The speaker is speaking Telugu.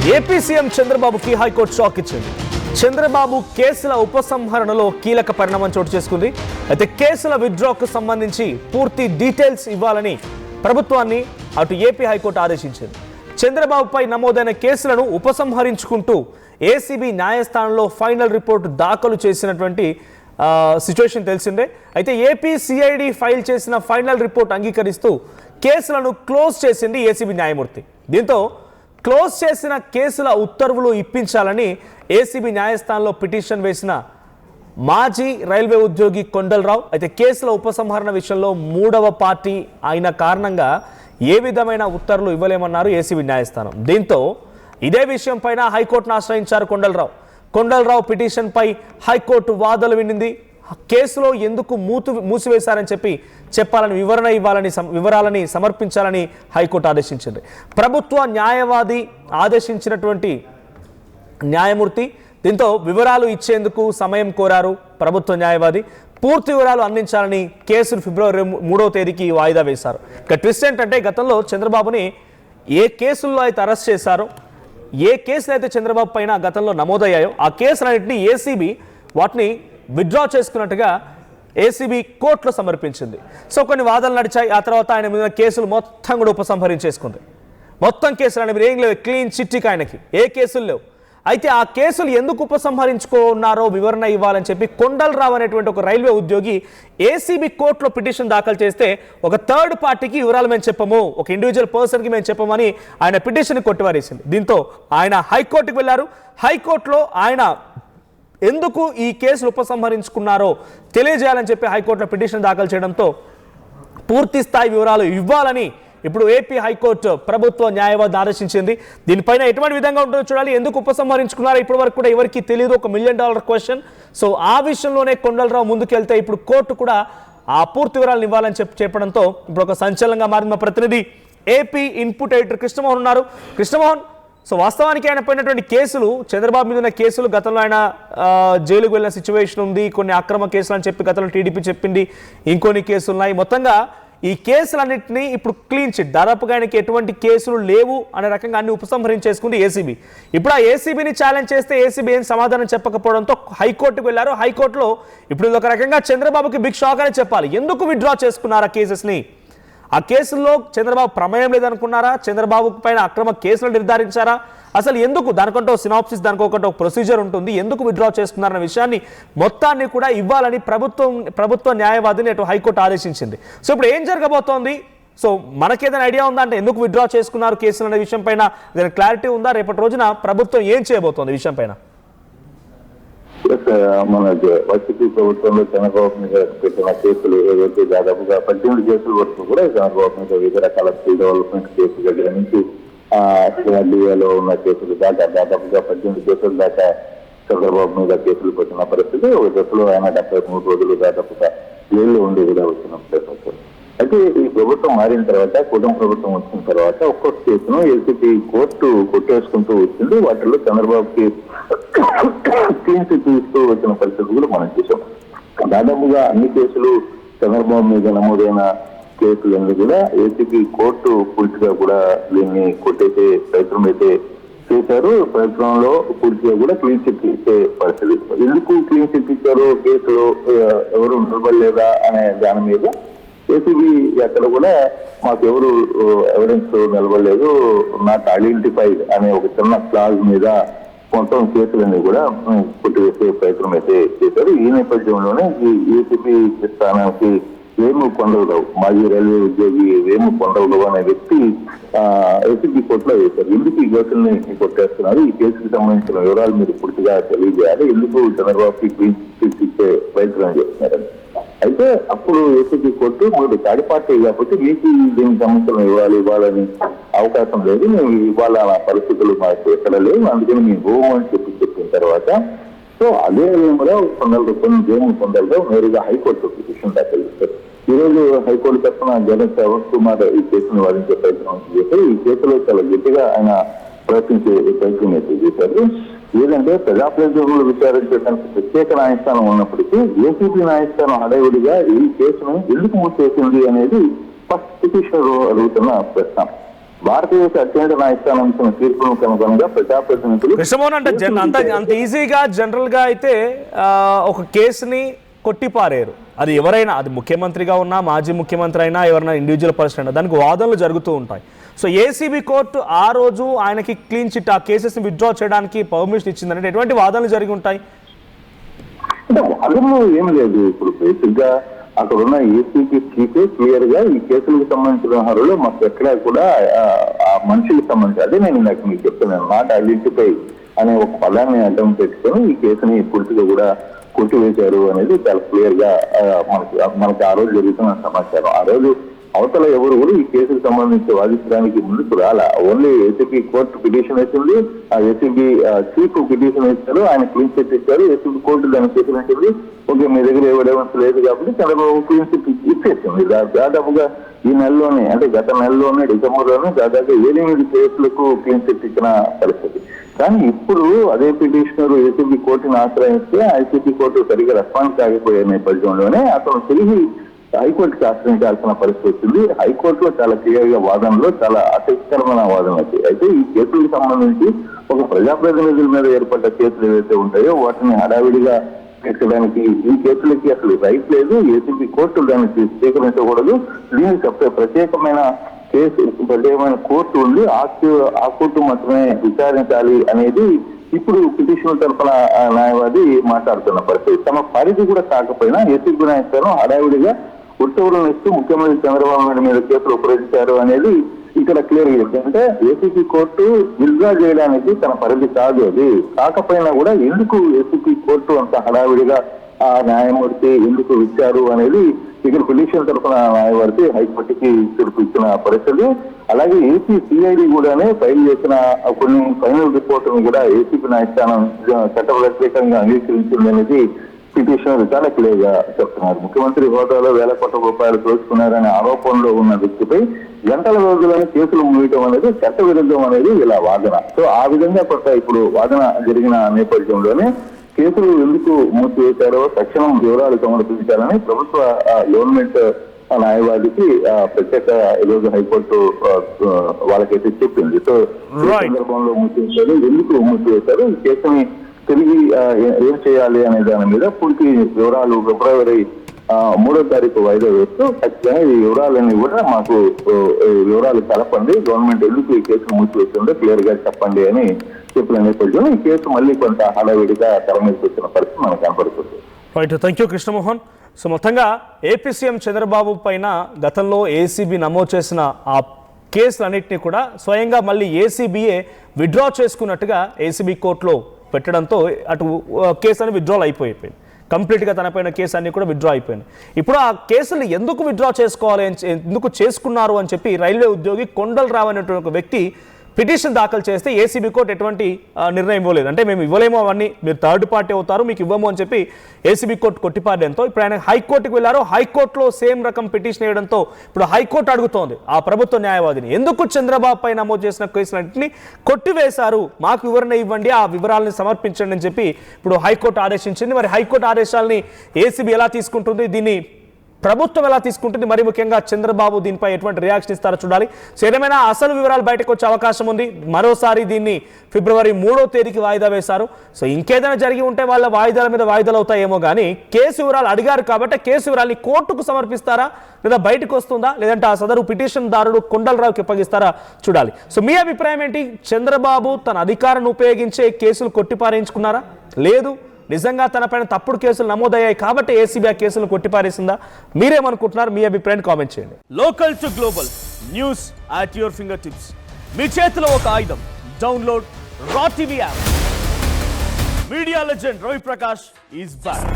ఏపీ సీఎం చంద్రబాబుకి హైకోర్టు షాక్ ఇచ్చింది. చంద్రబాబు కేసుల ఉపసంహరణలో కీలక పరిణామం చోటు చేసుకుంది. అయితే కేసుల విత్డ్రాకు సంబంధించి పూర్తి డీటెయిల్స్ ఇవ్వాలని ప్రభుత్వాన్ని అటు ఏపీ హైకోర్టు ఆదేశించింది. చంద్రబాబుపై నమోదైన కేసులను ఉపసంహరించుకుంటూ ఏసీబీ న్యాయస్థానంలో ఫైనల్ రిపోర్టు దాఖలు చేసినటువంటి సిచ్యువేషన్ తెలిసిందే. అయితే ఏపీ సిఐడి ఫైల్ చేసిన ఫైనల్ రిపోర్ట్ అంగీకరిస్తూ కేసులను క్లోజ్ చేసింది ఏసీబీ న్యాయమూర్తి. దీంతో క్లోజ్ చేసిన కేసుల ఉత్తర్వులు ఇప్పించాలని ఏసీబీ న్యాయస్థానంలో పిటిషన్ వేసిన మాజీ రైల్వే ఉద్యోగి కొండలరావు అయితే కేసుల ఉపసంహరణ విషయంలో మూడవ పార్టీ అయిన కారణంగా ఏ విధమైన ఉత్తర్వులు ఇవ్వలేమన్నారు ఏసీబీ న్యాయస్థానం. దీంతో ఇదే విషయం పైన హైకోర్టును ఆశ్రయించారు కొండలరావు పిటిషన్పై హైకోర్టు వాదనలు వినింది. కేసులో ఎందుకు మూసివేశారని చెప్పాలని వివరాలని సమర్పించాలని హైకోర్టు ఆదేశించింది. ప్రభుత్వ న్యాయవాది ఆదేశించినటువంటి న్యాయమూర్తి దీంతో వివరాలు ఇచ్చేందుకు సమయం కోరారు ప్రభుత్వ న్యాయవాది. పూర్తి వివరాలు అందించాలని కేసును ఫిబ్రవరి 3వ తేదీకి వాయిదా వేశారు. ఇక ట్విస్ట్ ఏంటంటే గతంలో చంద్రబాబుని ఏ కేసుల్లో అయితే అరెస్ట్ చేశారో, ఏ కేసులు అయితే చంద్రబాబు పైన గతంలో నమోదయ్యాయో ఆ కేసులన్నింటినీ ఏసీబీ వాటిని విత్డ్రా చేసుకున్నట్టుగా ఏసీబీ కోర్టులో సమర్పించింది. సో కొన్ని వాదనలు నడిచాయి. ఆ తర్వాత ఆయన మీద కేసులు మొత్తం కూడా ఉపసంహరించేసుకుంది. మొత్తం కేసులు అంటే మీరు ఏం లేవు, క్లీన్ చిట్టికి ఆయనకి ఏ కేసులు లేవు. అయితే ఆ కేసులు ఎందుకు ఉపసంహరించుకున్నారో వివరణ ఇవ్వాలని చెప్పి కొండలరావు అనేటువంటి ఒక రైల్వే ఉద్యోగి ఏసీబీ కోర్టులో పిటిషన్ దాఖలు చేస్తే ఒక థర్డ్ పార్టీకి వివరాలు మేము చెప్పము, ఒక ఇండివిజువల్ పర్సన్కి మేము చెప్పమని ఆయన పిటిషన్ కొట్టివారేసింది. దీంతో ఆయన హైకోర్టుకు వెళ్ళారు. హైకోర్టులో ఆయన ఎందుకు ఈ కేసులు ఉపసంహరించుకున్నారో తెలియజేయాలని చెప్పి హైకోర్టులో పిటిషన్ దాఖలు చేయడంతో పూర్తి స్థాయి వివరాలు ఇవ్వాలని ఇప్పుడు ఏపీ హైకోర్టు ప్రభుత్వ న్యాయవాది ఆదేశించింది. దీనిపైన ఎటువంటి విధంగా ఉంటుందో చూడాలి. ఎందుకు ఉపసంహరించుకున్నారో ఇప్పటి వరకు కూడా ఎవరికి తెలియదు, $1 మిలియన్ క్వశ్చన్. సో ఆ విషయంలోనే కొండలరావు ముందుకెళ్తే ఇప్పుడు కోర్టు కూడా ఆ పూర్తి వివరాలను ఇవ్వాలని చెప్పడంతో ఇప్పుడు ఒక సంచలనంగా మారింది. మా ప్రతినిధి ఏపీ ఇన్పుట్ ఎడిటర్ కృష్ణమోహన్ ఉన్నారు. కృష్ణమోహన్, సో వాస్తవానికి ఆయన పోయినటువంటి కేసులు, చంద్రబాబు మీద ఉన్న కేసులు, గతంలో ఆయన జైలుకు వెళ్ళిన సిచ్యువేషన్ ఉంది, కొన్ని అక్రమ కేసులు అని చెప్పి గతంలో టీడీపీ చెప్పింది, ఇంకొన్ని కేసులు ఉన్నాయి. మొత్తంగా ఈ కేసులన్నింటినీ ఇప్పుడు క్లీన్ చిట్, దాదాపుగా ఆయనకి ఎటువంటి కేసులు లేవు అనే రకంగా అన్ని ఉపసంహరించేసుకుంది ఏసీబీ. ఇప్పుడు ఆ ఏసీబీని ఛాలెంజ్ చేస్తే ఏసీబీ ఏం సమాధానం చెప్పకపోవడంతో హైకోర్టుకు వెళ్ళారు. హైకోర్టులో ఇప్పుడు ఒక రకంగా చంద్రబాబుకి బిగ్ షాక్ అని చెప్పాలి. ఎందుకు విత్డ్రా చేసుకున్నారు ఆ కేసెస్ని? ఆ కేసుల్లో చంద్రబాబు ప్రమేయం లేదనుకున్నారా? చంద్రబాబు పైన అక్రమ కేసులు నిర్ధారించారా? అసలు ఎందుకు? దానికంటే సినాప్సిస్, దానికొకటి ఒక ప్రొసీజర్ ఉంటుంది. ఎందుకు విత్డ్రా చేసుకున్నారన్న విషయాన్ని మొత్తాన్ని కూడా ఇవ్వాలని ప్రభుత్వ న్యాయవాదిని అటు హైకోర్టు ఆదేశించింది. సో ఇప్పుడు ఏం జరగబోతోంది? సో మనకేదైనా ఐడియా ఉందా అంటే ఎందుకు విత్డ్రా చేసుకున్నారు కేసులు అనే విషయం పైన దాని క్లారిటీ ఉందా? రేపటి రోజున ప్రభుత్వం ఏం చేయబోతోంది విషయం పైన? మన వైసీపీ ప్రభుత్వంలో చంద్రబాబు మీద పెట్టిన కేసులు ఏదైతే దాదాపుగా 18 కేసుల వరకు కూడా చంద్రబాబు మీద వివిధ రకాల స్కిల్ డెవలప్మెంట్ కేసుల దగ్గర నుంచి డిఏలో ఉన్న కేసులు దాకా దాదాపుగా 18 కేసుల దాకా చంద్రబాబు మీద కేసులు పెట్టిన పరిస్థితి. ఒక దశలో ఆయన 73 రోజులు దాదాపుగా జైల్లో ఉండి కూడా వచ్చిన పరిస్థితి. అయితే ఈ ప్రభుత్వం మారిన తర్వాత, కుటుంబ ప్రభుత్వం వచ్చిన తర్వాత ఒక్కొక్క కేసును ఏసీబీ కోర్టు కొట్టేసుకుంటూ వచ్చింది. వాటిల్లో చంద్రబాబుకి క్లీన్ చిట్ ఇస్తూ వచ్చిన పరిస్థితి కూడా మనం చూసాం. దాదాపుగా అన్ని కేసులు చంద్రబాబు మీద నమోదైన కేసులన్నీ కూడా ఏసీబీ కోర్టు పూర్తిగా కూడా దీన్ని కొట్టేసే ప్రయత్నం అయితే చేశారు. ప్రయత్నంలో పూర్తిగా కూడా క్లీన్ చిట్ ఇచ్చే పరిస్థితి. ఎందుకు క్లీన్ చిట్ ఇచ్చారు, కేసులో ఎవరు నిలబడలేదా అనే దాని మీద ఏసీబీ ఎక్కడ కూడా మాకు ఎవరు ఎవిడెన్స్ నిలబడలేదు, నాట్ ఐడెంటిఫైడ్ అనే ఒక చిన్న క్లాజ్ మీద మొత్తం కేసులన్నీ కూడా కొట్టివేసే ప్రయత్నం అయితే చేశారు. ఈ నేపథ్యంలోనే ఈ ఏసీబీ స్థానానికి వేము కొండలరావు, మాజీ రైల్వే ఉద్యోగి వేము కొండలరావు అనే వ్యక్తి ఏసీబీ కోర్టులో వేశారు. ఎందుకు ఈ కేసుల్ని కొట్టేస్తున్నారు, ఈ కేసుకి సంబంధించిన వివరాలు మీరు పూర్తిగా తెలియజేయాలి, ఎందుకు చంద్రబాబుకి క్లీన్ చిట్ ఇచ్చే ప్రయత్నం చేస్తున్నారని. అయితే అప్పుడు ఏసీబీ కోర్టు మీరు థర్డ్ పార్టీ కాబట్టి మీకు దీనికి సంబంధించిన వివరాలు ఇవ్వాలని అవకాశం లేదు, మేము ఇవ్వాలన్న పరిస్థితులు మాకు ఎక్కడ లేవు, అందుకని మేము హోమ్ అని చెప్పిన తర్వాత సో అదే విధంగా కొండలరావు నేరుగా హైకోర్టు పిటిషన్ దాఖలు చేశారు. ఈ రోజు హైకోర్టు తరఫున జగన్ కుమార్ ఈ కేసును వాదించే ప్రయత్నం చేశారు. ఈ కేసులో చాలా గట్టిగా ఆయన ప్రయత్నించే ప్రయత్నం అయితే చేశారు. ఏదంటే ప్రజాప్రతినిధులు విచారించడానికి ప్రత్యేక న్యాయస్థానం ఉన్నప్పటికీ ఏసీబీ న్యాయస్థానం హడావుడిగా ఈ కేసును ఎందుకు మూసేసింది అనేది ఫస్ట్ పిటిషనర్ అడుగుతున్న ప్రశ్న. భారతదేశ అత్యున్నత న్యాయస్థానం ఇచ్చిన తీర్పును అనుగుణంగా ప్రజాప్రతినిధులు కృష్ణమోహన్ అంటే అంత ఈజీగా జనరల్ గా అయితే ఒక కేసుని కొట్టిపారేరు. అది ఎవరైనా, అది ముఖ్యమంత్రిగా ఉన్నా, మాజీ ముఖ్యమంత్రి అయినా, ఎవరైనా ఇండివిజువల్ పర్సన్ అయినా దానికి వాదనలు జరుగుతూ ఉంటాయి. సో ఏసీబీ కోర్టు ఆ రోజు ఆయనకి క్లీన్ చిట్ ఆ కేసెస్ని విత్డ్రా చేయడానికి పర్మిషన్ ఇచ్చిందంటే ఎటువంటి వాదనలు జరిగి ఉంటాయి? అంటే వాదనలు ఏం లేదు. ఇప్పుడు బేసిక్ గా అక్కడ ఉన్న ఏసీబీ చీఫే క్లియర్ గా ఈ కేసులకు సంబంధించిన వ్యవహారంలో మాకు ఎక్కడా కూడా ఆ మనుషులకు సంబంధించి, అదే నేను నాకు మీకు చెప్తున్నాను, నాట్ ఐడెంటిఫై అనే ఒక పదాన్ని అడ్డం పెట్టుకొని ఈ కేసుని పూర్తిగా కూడా కొట్టివేశారు అనేది చాలా క్లియర్ గా మనకి ఆ రోజు జరుగుతున్న సమాచారం. ఆ రోజు అవతల ఎవరు కూడా ఈ కేసుకు సంబంధించి వాదించడానికి ముందుకు రాలా. ఓన్లీ ఏసీబీ కోర్టు పిటిషన్ వేసింది, ఆ ఏసీబీ చీఫ్ పిటిషన్ వేశారు, ఆయన క్లీన్ చిట్ ఇచ్చారు. ఏసీబీ కోర్టు దాన్ని చేసినట్టుంది, ఓకే మీ దగ్గర ఎవిడెన్స్ లేదు కాబట్టి చంద్రబాబు క్లీన్ చిట్ ఇచ్చేసింది. దాదాపుగా ఈ నెలలోనే, అంటే గత నెలలోనే డిసెంబర్లోనే దాదాపు 8 కేసులకు క్లీన్ చిట్ ఇచ్చిన పరిస్థితి. కానీ ఇప్పుడు అదే పిటిషనర్ ఏసీబీ కోర్టును ఆశ్రయిస్తే ఐసీబీ కోర్టు సరిగ్గా రెస్పాన్స్ కాకపోయే నేపథ్యంలోనే అతను తిరిగి హైకోర్టుకి ఆశ్రయించాల్సిన పరిస్థితి వచ్చింది. హైకోర్టులో చాలా క్లియర్ గా వాదనలో చాలా ఆసక్తికరమైన వాదన వచ్చాయి. అయితే ఈ కేసులకు సంబంధించి ఒక ప్రజాప్రతినిధుల మీద ఏర్పడ్డ కేసులు ఏవైతే ఉంటాయో వాటిని హడావిడిగా తీర్చడానికి ఈ కేసులకి అసలు రైట్ లేదు. ఏసీబీ కోర్టు దాన్ని స్వీకరించకూడదు. దీనికి ప్రత్యేకమైన ప్రత్యేకమైన కోర్టు ఉంది, ఆ కోర్టు మాత్రమే విచారించాలి అనేది ఇప్పుడు పిటిషన్ తరఫున న్యాయవాది మాట్లాడుతున్న పరిస్థితి. తమ పరిధి కూడా కాకపోయినా ఏసీబీ న్యాయస్థానం హడావిడిగా ఉత్తర్వులను ఇస్తూ ముఖ్యమంత్రి చంద్రబాబు నాయుడు మీద కేసులు ఉపయోగించారు అనేది ఇక్కడ క్లియర్ గా చెప్తుంటే ఏసీబీ కోర్టు విత్డ్రా చేయడానికి తన పరిధి కాదు. అది కాకపోయినా కూడా ఎందుకు ఏసీబీ కోర్టు అంత హడావిడిగా ఆ న్యాయమూర్తి ఎందుకు ఇచ్చారు అనేది ఇక్కడ పిటిషన్ తరఫున న్యాయవాది హైకోర్టుకి తీర్పు ఇచ్చిన పరిస్థితి. అలాగే ఏపీ సిఐడి కూడానే ఫైల్ చేసిన కొన్ని ఫైనల్ రిపోర్టును కూడా ఏసీబీ న్యాయస్థానం చట్ట వ్యతిరేకంగా అంగీకరించింది అనేది పిటిషనర్ చాలా క్లియర్ గా చెప్తున్నారు. ముఖ్యమంత్రి హోదాలో వేల కోట్ల రూపాయలు దోచుకున్నారనే ఆరోపణలో ఉన్న వ్యక్తిపై గంటల వ్యవధిలోనే కేసులు ముగియటం అనేది చట్ట విరుద్ధం అనేది ఇలా వాదన. సో ఆ విధంగా కొత్త ఇప్పుడు వాదన జరిగిన నేపథ్యంలోనే కేసులు ఎందుకు మూసివేశారో తక్షణం వివరాలు సమర్పించాలని ప్రభుత్వ గవర్నమెంట్ న్యాయవాదికి ప్రత్యేక ఈరోజు హైకోర్టు వాళ్ళకైతే చెప్పింది. సో ఈ సందర్భంలో మూసివేశారు, ఎందుకు మూసివేశారు, ఈ కేసుని తిరిగి ఏం చేయాలి అనే దాని మీద పూర్తి వివరాలు ఫిబ్రవరి 3వ తారీఖు వాయిదా వేస్తూ ఖచ్చితంగా ఈ వివరాలన్నీ కూడా మాకు వివరాలు కలపండి, గవర్నమెంట్ ఎందుకు ఈ కేసును మూసివేస్తుందో క్లియర్ గా చెప్పండి అని చెప్పిన నేపథ్యంలో ఈ కేసు మళ్ళీ కొంత హడావిడిగా తెర మీదకి వచ్చిన పరిస్థితి మనకు కనపడుతుంది. Right, thank you Krishnamohan. So మొత్తంగా ఏపీ సీఎం చంద్రబాబు పైన గతంలో ఏసీబీ నమోదు చేసిన ఆ కేసులన్నింటినీ కూడా స్వయంగా మళ్ళీ ఏసీబీఏ విత్డ్రా చేసుకున్నట్టుగా ఏసీబీ కోర్టులో పెట్టడంతో అటు కేసు అని విత్డ్రాల్ అయిపోయింది. కంప్లీట్గా తనపైన కేసు అన్ని కూడా విత్డ్రా అయిపోయింది. ఇప్పుడు ఆ కేసులు ఎందుకు విత్డ్రా చేసుకోవాలి, ఎందుకు చేసుకున్నారు అని చెప్పి రైల్వే ఉద్యోగి కొండలరావు అనేటువంటి ఒక వ్యక్తి పిటిషన్ దాఖలు చేస్తే ఏసీబీ కోర్టు ఎటువంటి నిర్ణయం ఇవ్వలేదు. అంటే మేము ఇవ్వలేము, అవన్నీ మీరు థర్డ్ పార్టీ అవుతారు, మీకు ఇవ్వము అని చెప్పి ఏసీబీ కోర్టు కొట్టిపారడంతో ఇప్పుడు ఆయన హైకోర్టుకు వెళ్ళారు. హైకోర్టులో సేమ్ రకం పిటిషన్ వేయడంతో ఇప్పుడు హైకోర్టు అడుగుతోంది ఆ ప్రభుత్వ న్యాయవాదిని, ఎందుకు చంద్రబాబు పై నమోదు చేసిన కేసులన్నింటినీ కొట్టివేశారు, మాకు వివరణ ఇవ్వండి, ఆ వివరాలను సమర్పించండి అని చెప్పి ఇప్పుడు హైకోర్టు ఆదేశించింది. మరి హైకోర్టు ఆదేశాలని ఏసీబీ ఎలా తీసుకుంటుంది, దీన్ని ప్రభుత్వం ఎలా తీసుకుంటుంది, మరి ముఖ్యంగా చంద్రబాబు దీనిపై ఎటువంటి రియాక్షన్ ఇస్తారో చూడాలి. సో ఏమైనా అసలు వివరాలు బయటకు వచ్చే అవకాశం ఉంది. మరోసారి దీన్ని ఫిబ్రవరి 3వ తేదీకి వాయిదా వేశారు. సో ఇంకేదైనా జరిగి ఉంటే వాళ్ళ వాయిదాల మీద వాయిదాలు అవుతాయేమో కానీ కేసు వివరాలు అడిగారు కాబట్టి కేసు వివరాలని కోర్టుకు సమర్పిస్తారా, లేదా బయటకు వస్తుందా, లేదంటే ఆ సదరు పిటిషన్ దారుడు కొండలరావుకి అప్పగిస్తారా చూడాలి. సో మీ అభిప్రాయం ఏంటి? చంద్రబాబు తన అధికారాన్ని ఉపయోగించే కేసులు కొట్టిపారేయించుకున్నారా, లేదు నిజంగా తనపైన తప్పుడు కేసులు నమోదయ్యాయి కాబట్టి ఏసీబీ ఆ కేసులను కొట్టిపారేసిందా? మీరేమనుకుంటున్నారు? మీ అభిప్రాయాన్ని కామెంట్ చేయండి. Local to global news at your finger tips, మీ చేతిలో ఒక ఆయుధం. Download R TV app. Media legend Ravi Prakash is back.